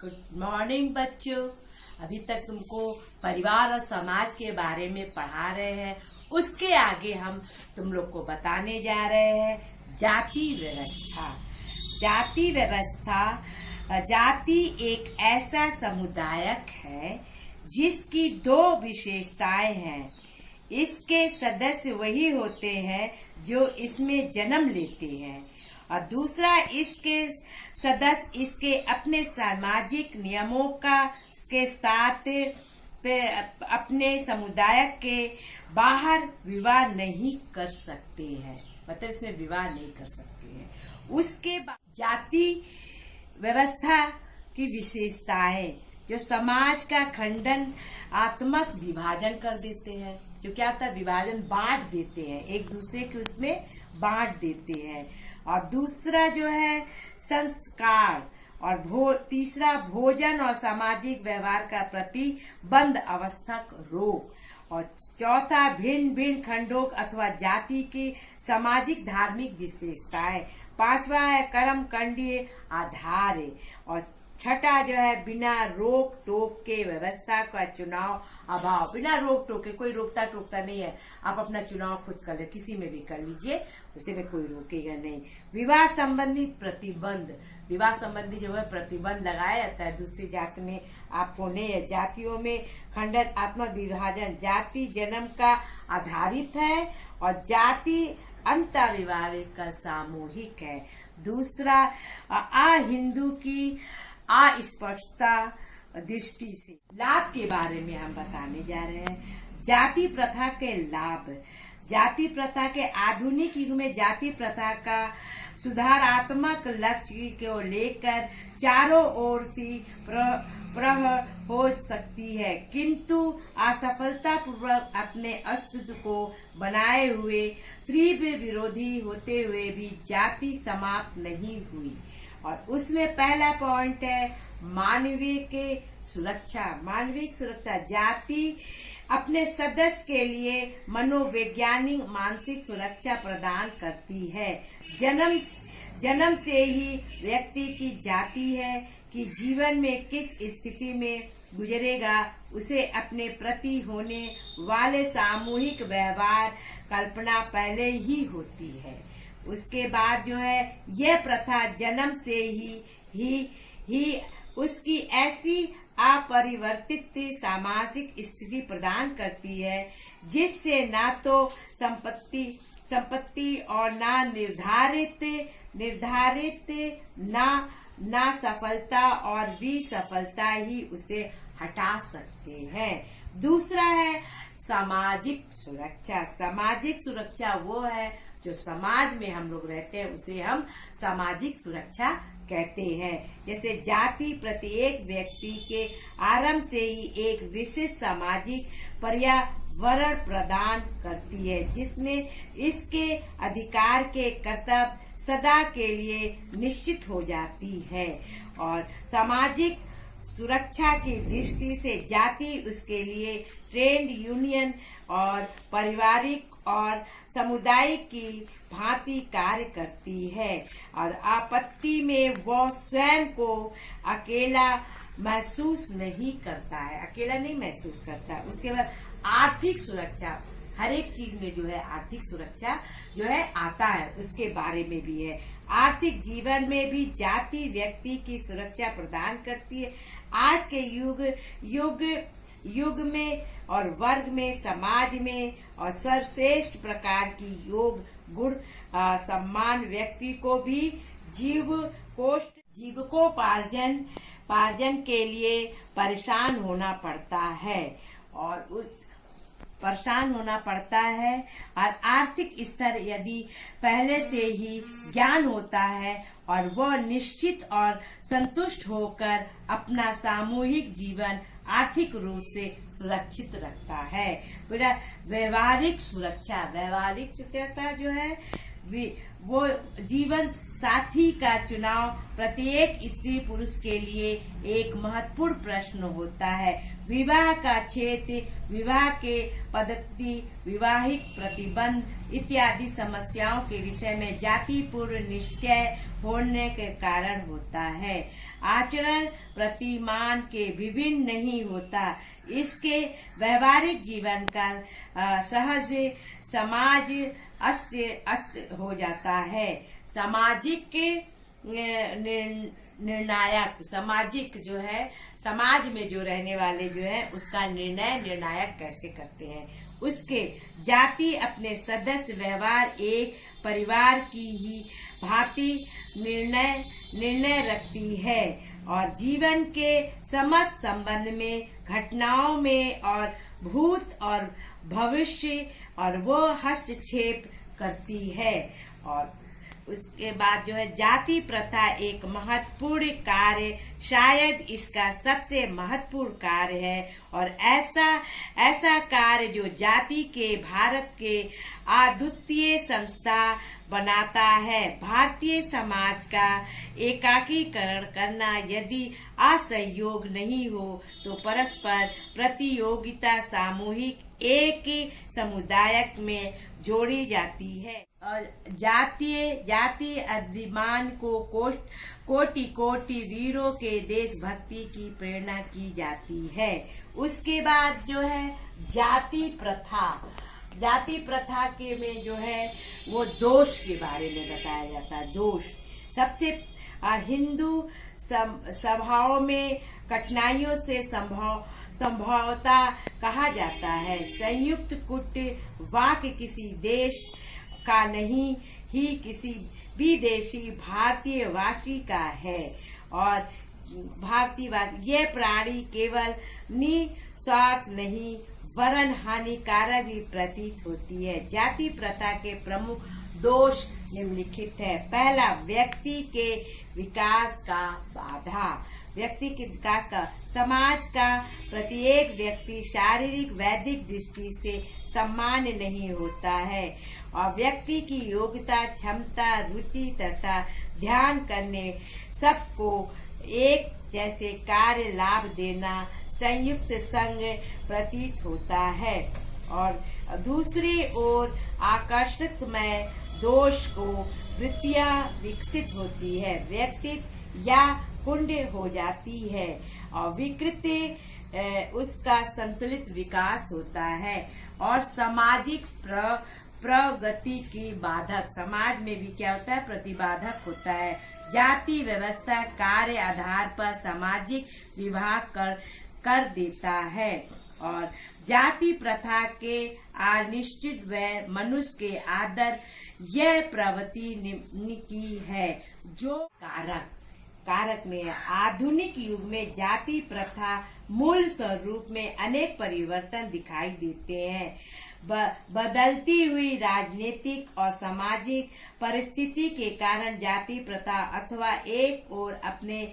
Good morning बच्चों। अभी तक तुमको परिवार और समाज के बारे में पढ़ा रहे हैं। उसके आगे हम तुम लोग को बताने जा रहे हैं जाति व्यवस्था। जाति व्यवस्था, जाति एक ऐसा समुदायक है जिसकी दो विशेषताएं हैं। इसके सदस्य वही होते हैं जो इसमें जन्म लेते हैं और दूसरा इसके सदस्य इसके अपने सामाजिक नियमों के साथ अपने समुदाय के बाहर विवाह नहीं कर सकते हैं, मतलब इसमें विवाह नहीं कर सकते हैं। उसके बाद जाति व्यवस्था की विशेषताएं जो समाज का खंडन आत्मक विभाजन कर देते हैं। जो क्या होता है, विभाजन बांट देते हैं, एक दूसरे के उसमें बांट देते हैं। और दूसरा जो है संस्कार और तीसरा भोजन और सामाजिक व्यवहार का प्रतिबंध अवस्था रोग। और चौथा भिन्न भिन्न खंडों अथवा जाति की सामाजिक धार्मिक विशेषताएं। पांचवा है कर्म कंडीय आधार है। और छठा जो है बिना रोक टोक के व्यवस्था का चुनाव अभाव। बिना रोक टोक के, कोई रोकता टोकता नहीं है, आप अपना चुनाव खुद कर ले, किसी में भी कर लीजिए, उसे में कोई रोकेगा नहीं। विवाह संबंधी प्रतिबंध, विवाह संबंधी जो है प्रतिबंध लगाया जाता है दूसरी जाति में आपको नहीं है। जातियों में खंडन आत्मक विभाजन, जाति जन्म का आधारित है और जाति अंतःविवाह का सामूहिक है। दूसरा अहिंदू की अस्पष्टता दृष्टि से लाभ के बारे में हम बताने जा रहे हैं। जाति प्रथा के लाभ। जाति प्रथा के आधुनिक युग में जाति प्रथा का सुधारात्मक लक्ष्य को लेकर चारों ओर से प्रह हो सकती है, किंतु असफलता पूर्वक अपने अस्तित्व को बनाए हुए तीव्र विरोधी होते हुए भी जाति समाप्त नहीं हुई। और उसमें पहला पॉइंट है मानविक सुरक्षा। मानविक सुरक्षा, जाति अपने सदस्य के लिए मनोवैज्ञानिक मानसिक सुरक्षा प्रदान करती है। जन्म से ही व्यक्ति की जाति है कि जीवन में किस स्थिति में गुजरेगा, उसे अपने प्रति होने वाले सामूहिक व्यवहार कल्पना पहले ही होती है। उसके बाद जो है यह प्रथा जन्म से ही उसकी ऐसी अपरिवर्तित सामाजिक स्थिति प्रदान करती है जिससे ना तो संपत्ति और ना निर्धारित ना सफलता और विसफलता ही उसे हटा सकते हैं। दूसरा है सामाजिक सुरक्षा। सामाजिक सुरक्षा वो है जो समाज में हम लोग रहते हैं, उसे हम सामाजिक सुरक्षा कहते हैं। जैसे जाति प्रत्येक व्यक्ति के आरंभ से ही एक विशिष्ट सामाजिक पर्यावरण प्रदान करती है जिसमें इसके अधिकार के कर्तव्य सदा के लिए निश्चित हो जाती है। और सामाजिक सुरक्षा की दृष्टि से जाति उसके लिए ट्रेड यूनियन और पारिवारिक और समुदाय की भांति कार्य करती है। और आपत्ति में वो स्वयं को अकेला महसूस नहीं करता है, अकेला नहीं महसूस करता है। उसके बाद आर्थिक सुरक्षा, हर एक चीज में जो है आर्थिक सुरक्षा जो है आता है, उसके बारे में भी है। आर्थिक जीवन में भी जाति व्यक्ति की सुरक्षा प्रदान करती है। आज के युग में और वर्ग में, समाज में और सर्वश्रेष्ठ प्रकार की योग गुण सम्मान व्यक्ति को भी जीविकोपार्जन के लिए परेशान होना पड़ता है और आर्थिक स्तर यदि पहले से ही ज्ञान होता है और वह निश्चित और संतुष्ट होकर अपना सामूहिक जीवन आर्थिक रूप से सुरक्षित रखता है। व्यवहारिक सुरक्षा जो है वो जीवन साथी का चुनाव प्रत्येक स्त्री पुरुष के लिए एक महत्वपूर्ण प्रश्न होता है। विवाह का क्षेत्र, विवाह के पद्धति, विवाहिक प्रतिबंध इत्यादि समस्याओं के विषय में जाति पूर्व निश्चय होने के कारण होता है। आचरण प्रतिमान के विभिन्न नहीं होता। इसके व्यवहारिक जीवन का सहज समाज अस्त हो जाता है। सामाजिक निर्णायक, सामाजिक जो है, समाज में जो रहने वाले जो है उसका निर्णायक कैसे करते हैं। उसके जाति अपने सदस्य व्यवहार एक परिवार की ही भांति निर्णय रखती है और जीवन के समस्त संबंध में, घटनाओं में और भूत और भविष्य और वो हस्तक्षेप करती है। और उसके बाद जो है जाति प्रथा एक महत्वपूर्ण कार्य, शायद इसका सबसे महत्वपूर्ण कार्य है और ऐसा कार्य जो जाति के भारत के अद्वितीय संस्था बनाता है। भारतीय समाज का एकाकीकरण करना यदि असहयोग नहीं हो तो परस्पर प्रतियोगिता सामूहिक एक समुदाय में जोड़ी जाती है और जाति अधिमान को कोटि कोटि वीरों के देशभक्ति की प्रेरणा की जाती है। उसके बाद जो है जाति प्रथा के में जो है वो दोष के बारे में बताया जाता है। दोष सबसे हिंदू सभाओं में कठिनाइयों से संभवता कहा जाता है। संयुक्त कुट वाक्य किसी देश का नहीं ही किसी विदेशी भारतीय वासी का है और यह प्राणी केवल निस्वार्थ नहीं वरन हानिकारक भी प्रतीत होती है। जाति प्रथा के प्रमुख दोष निम्नलिखित है। पहला, व्यक्ति के विकास का बाधा। व्यक्ति के विकास का, समाज का प्रत्येक व्यक्ति शारीरिक वैदिक दृष्टि से सामान्य नहीं होता है और व्यक्ति की योग्यता, क्षमता, रुचि तथा ध्यान करने सबको एक जैसे कार्य लाभ देना संयुक्त संग प्रतीत होता है। और दूसरी ओर आकर्षकमय दोष को वृत्तियां विकसित होती है, व्यक्तित्व या कुंड हो जाती है और विकृति उसका संतुलित विकास होता है और सामाजिक प्रगति की बाधक। समाज में भी क्या होता है, प्रतिबाधक होता है। जाति व्यवस्था कार्य आधार पर सामाजिक विभाग कर देता है और जाति प्रथा के अनिश्चित व मनुष्य के आदर यह प्रवृत्ति की है जो कारक में है। आधुनिक युग में जाति प्रथा मूल स्वरूप में अनेक परिवर्तन दिखाई देते हैं। बदलती हुई राजनीतिक और सामाजिक परिस्थिति के कारण जाति प्रथा अथवा एक और अपने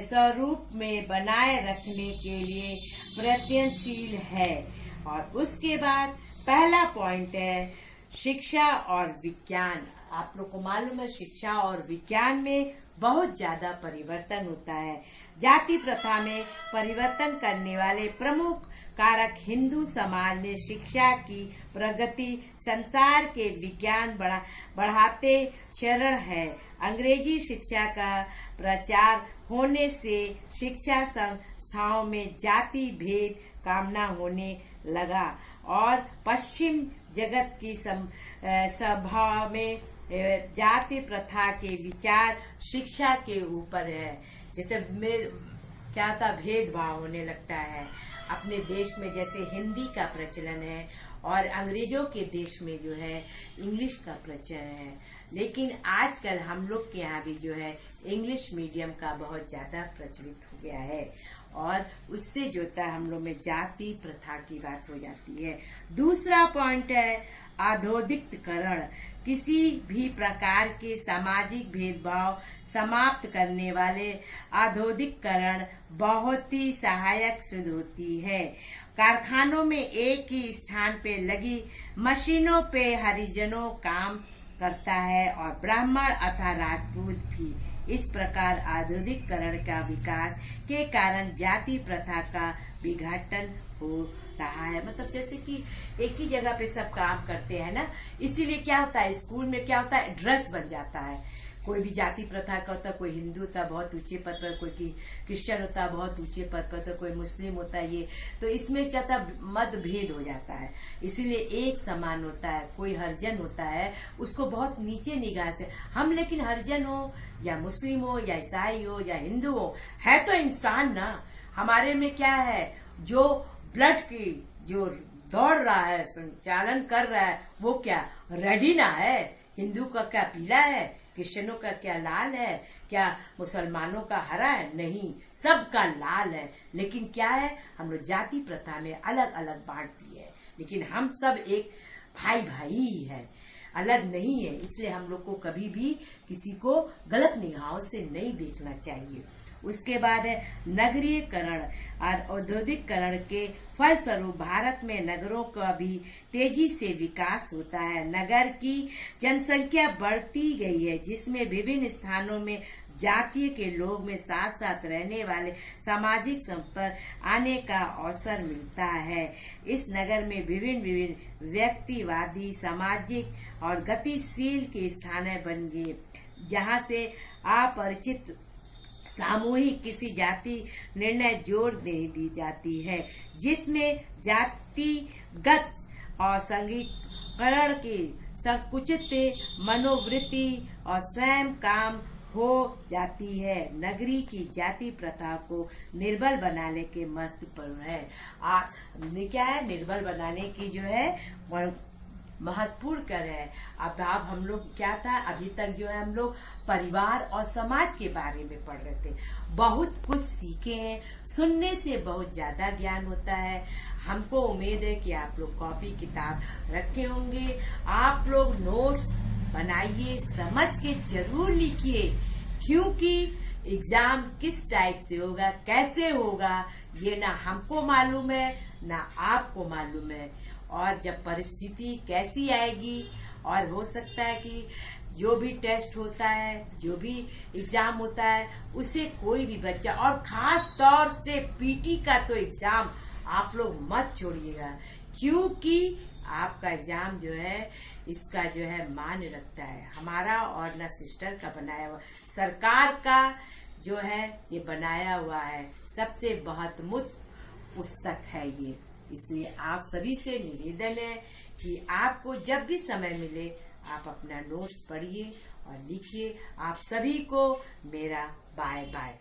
स्वरूप में बनाए रखने के लिए प्रयत्नशील है। और उसके बाद पहला पॉइंट है शिक्षा और विज्ञान। आप लोग को मालूम है शिक्षा और विज्ञान में बहुत ज्यादा परिवर्तन होता है। जाति प्रथा में परिवर्तन करने वाले प्रमुख कारक हिंदू समाज में शिक्षा की प्रगति, संसार के विज्ञान बढ़ाते चरण है। अंग्रेजी शिक्षा का प्रचार होने से शिक्षा संस्थाओं में जाति भेद कामना होने लगा और पश्चिम जगत की सभा में जाति प्रथा के विचार शिक्षा के ऊपर है। जैसे क्या था, भेदभाव होने लगता है। अपने देश में जैसे हिंदी का प्रचलन है और अंग्रेजों के देश में जो है इंग्लिश का प्रचलन है, लेकिन आजकल हम लोग के यहाँ भी जो है इंग्लिश मीडियम का बहुत ज्यादा प्रचलित हो गया है और उससे जो है हम लोग में जाति प्रथा की बात हो जाती है। दूसरा पॉइंट है औद्योगिकरण। किसी भी प्रकार के सामाजिक भेदभाव समाप्त करने वाले औद्योगिकरण बहुत ही सहायक सिद्ध होती है। कारखानों में एक ही स्थान पे लगी मशीनों पे हरिजनों काम करता है और ब्राह्मण अथवा राजपूत भी। इस प्रकार आधुनिकीकरण का विकास के कारण जाति प्रथा का विघटन हो रहा है। मतलब जैसे कि एक ही जगह पे सब काम करते हैं ना, इसीलिए क्या होता है, स्कूल में क्या होता है, ड्रेस बन जाता है। कोई भी जाति प्रथा का होता है, कोई हिंदू होता है बहुत ऊंचे पद पर, कोई क्रिश्चियन होता है बहुत ऊंचे पद पर, तो कोई मुस्लिम होता है ये, तो इसमें क्या था, मतभेद हो जाता है। इसीलिए एक समान होता है। कोई हरिजन होता है उसको बहुत नीचे निगाह से हम, लेकिन हरिजन हो या मुस्लिम हो या ईसाई हो या हिंदू हो, है तो इंसान ना। हमारे में क्या है, जो ब्लड की जो दौड़ रहा है, संचालन कर रहा है, वो क्या रेडी ना है। हिंदू का क्या पीला है, क्रिश्चियनों का क्या लाल है, क्या मुसलमानों का हरा है, नहीं, सबका लाल है। लेकिन क्या है, हम लोग जाति प्रथा में अलग अलग बांट दिए है, लेकिन हम सब एक भाई भाई ही है, अलग नहीं है। इसलिए हम लोग को कभी भी किसी को गलत निगाहों से नहीं देखना चाहिए। उसके बाद है नगरीकरण और औद्योगिकरण के फलस्वरूप भारत में नगरों का भी तेजी से विकास होता है। नगर की जनसंख्या बढ़ती गई है, जिसमें विभिन्न स्थानों में जातीय के लोग में साथ साथ रहने वाले सामाजिक संपर्क आने का अवसर मिलता है। इस नगर में विभिन्न व्यक्तिवादी, सामाजिक और गतिशील के स्थान बन गए, जहाँ से अपरिचित सामूहिक किसी जाति निर्णय जोर नहीं दी जाती है, जिसमें जातिगत और संघीकरण की संकुचित मनोवृत्ति और स्वयं काम हो जाती है। नगरी की जाति प्रथा को निर्बल बनाने के महत्वपूर्ण है। क्या है, निर्बल बनाने की जो है महत्वपूर्ण कर है। अब हम लोग क्या था, अभी तक जो है हम लोग परिवार और समाज के बारे में पढ़ रहे थे, बहुत कुछ सीखे हैं। सुनने से बहुत ज्यादा ज्ञान होता है। हमको उम्मीद है कि आप लोग कॉपी किताब रखे होंगे, आप लोग नोट्स बनाइए, समझ के जरूर लिखिए, क्योंकि एग्जाम किस टाइप से होगा, कैसे होगा, ये ना हमको मालूम है ना आपको मालूम है। और जब परिस्थिति कैसी आएगी, और हो सकता है कि जो भी टेस्ट होता है, जो भी एग्जाम होता है, उसे कोई भी बच्चा, और खास तौर से पीटी का तो एग्जाम आप लोग मत छोड़िएगा, क्योंकि आपका एग्जाम जो है इसका जो है मान रखता है हमारा और ना सिस्टर का बनाया हुआ, सरकार का जो है ये बनाया हुआ है। सबसे महत्वपूर्ण पुस्तक है ये। इसलिए आप सभी से निवेदन है कि आपको जब भी समय मिले आप अपना नोट्स पढ़िए और लिखिए। आप सभी को मेरा बाय बाय।